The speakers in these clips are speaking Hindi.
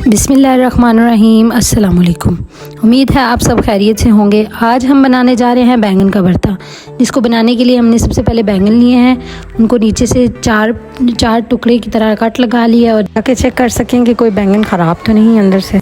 बिस्मिल्लाहिर्रहमानिर्रहीम। अस्सलाम वालेकुम। उम्मीद है आप सब खैरियत से होंगे। आज हम बनाने जा रहे हैं बैंगन का भरता, जिसको बनाने के लिए हमने सबसे पहले बैंगन लिए हैं, उनको नीचे से चार टुकड़े की तरह कट लगा लिया और ताकि चेक कर सकें कि कोई बैंगन ख़राब तो नहीं अंदर से।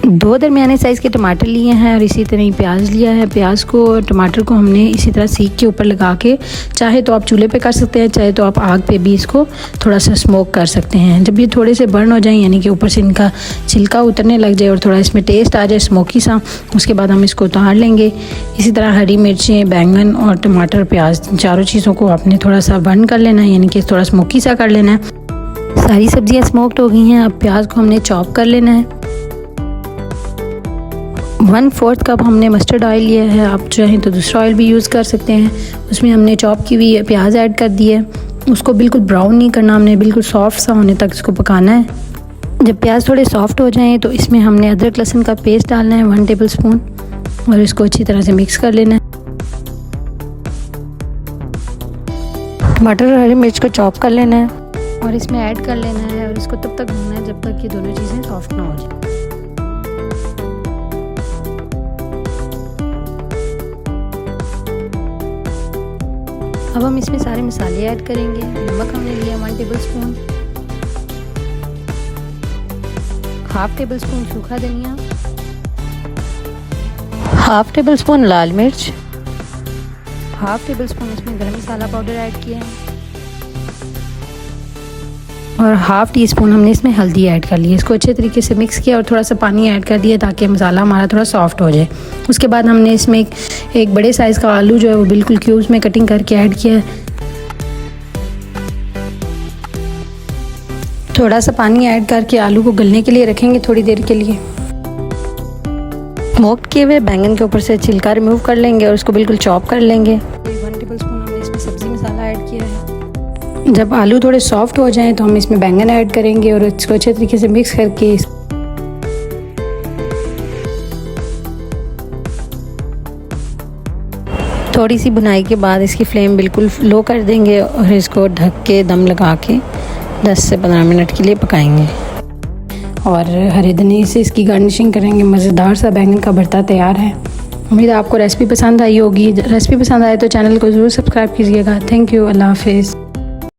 2 दरमियाने साइज़ के टमाटर लिए हैं और इसी तरह ही प्याज लिया है। प्याज को टमाटर को हमने इसी तरह सीख के ऊपर लगा के, चाहे तो आप चूल्हे पे कर सकते हैं, चाहे तो आप आग पे भी इसको थोड़ा सा स्मोक कर सकते हैं। जब ये थोड़े से बर्न हो जाएं, यानी कि ऊपर से इनका छिलका उतरने लग जाए और थोड़ा इसमें टेस्ट आ जाए स्मोकी सा, उसके बाद हम इसको उतार लेंगे। इसी तरह हरी मिर्चें, बैंगन और टमाटर, प्याज, चारों चीज़ों को आपने थोड़ा सा बर्न कर लेना है, यानी कि थोड़ा स्मोकी सा कर लेना है। सारी सब्जियाँ स्मोक्ड हो गई हैं। अब प्याज को हमने चॉप कर लेना है। 1/4 कप हमने मस्टर्ड ऑयल लिया है, आप चाहें तो दूसरा ऑयल भी यूज़ कर सकते हैं। उसमें हमने चॉप की हुई प्याज ऐड कर दी है। उसको बिल्कुल ब्राउन नहीं करना, हमने बिल्कुल सॉफ्ट सा होने तक इसको पकाना है। जब प्याज थोड़े सॉफ्ट हो जाएं तो इसमें हमने अदरक लहसुन का पेस्ट डालना है 1 टेबल स्पून, और इसको अच्छी तरह से मिक्स कर लेना है। टमाटर और हरी मिर्च को चॉप कर लेना है और इसमें ऐड कर लेना है और इसको तब तक भूनना है जब तक ये दोनों चीज़ें सॉफ्ट ना हो जाए। अब हम इसमें सारे मसाले ऐड करेंगे। नमक हमने लिया 1 टेबल स्पून, 1/2 टेबल स्पून सूखा धनिया, 1/2 टेबल स्पून लाल मिर्च, 1/2 टेबल स्पून इसमें गरम मसाला पाउडर ऐड किया है और 1/2 टीस्पून हमने इसमें हल्दी ऐड कर ली है। इसको अच्छे तरीके से मिक्स किया और थोड़ा सा पानी ऐड कर दिया ताकि मसाला हमारा थोड़ा सॉफ्ट हो जाए। उसके बाद हमने इसमें एक बड़े साइज़ का आलू जो है वो बिल्कुल क्यूब्स में कटिंग करके ऐड किया है। थोड़ा सा पानी ऐड करके आलू को गलने के लिए रखेंगे थोड़ी देर के लिए। स्मोक किए हुए बैंगन के ऊपर से छिलका रिमूव कर लेंगे और उसको बिल्कुल चॉप कर लेंगे। 1 टेबल स्पून हमने इसमें सब्ज़ी मसाला ऐड किया है। जब आलू थोड़े सॉफ्ट हो जाएं तो हम इसमें बैंगन ऐड करेंगे और इसको अच्छे तरीके से मिक्स करके थोड़ी सी भुनाई के बाद इसकी फ्लेम बिल्कुल लो कर देंगे और इसको ढक के दम लगा के 10 से 15 मिनट के लिए पकाएंगे और हरे धनिए से इसकी गार्निशिंग करेंगे। मज़ेदार सा बैंगन का भरता तैयार है। उम्मीद है आपको रेसिपी पसंद आई होगी। रेसिपी पसंद आए तो चैनल को ज़रूर सब्सक्राइब कीजिएगा। Thank you. अल्लाह हाफिज़।